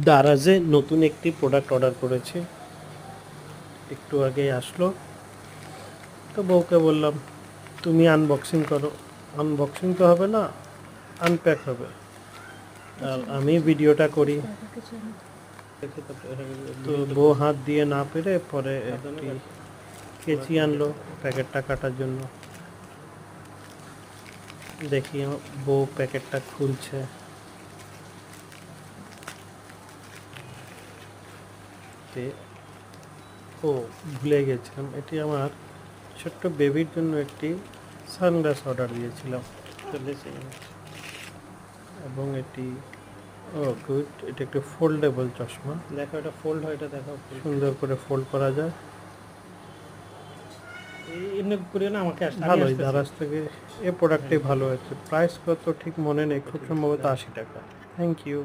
দারাজে নতুন একটি product order করেছি, একটু আগেই আসলো। তো বউকে বললাম তুমি আনবক্সিং করো। আনবক্সিং তো হবে না, আনপ্যাক হবে, আর আমি ভিডিওটা করি। তো বউ হাত দিয়ে না পেরে পরে একটি কেচি আনলো প্যাকেটটা কাটার জন্য। দেখি বউ প্যাকেটটা খুলছে। ও ভুলে গেছিলাম, এটি আমার ছোট্ট বেবির জন্য একটি সানগ্লাস অর্ডার দিয়েছিলাম, এবং এটি গুড, এটা একটু ফোল্ডেবল চশমা। দেখো এটা ফোল্ড হয়, এটা দেখো সুন্দর করে ফোল্ড করা যায়। ভালোই, দারাজ থেকে এই প্রোডাক্টটি ভালো হয়েছে। প্রাইস কত ঠিক মনে নেই, খুব সম্ভবত 80 টাকা। Thank you.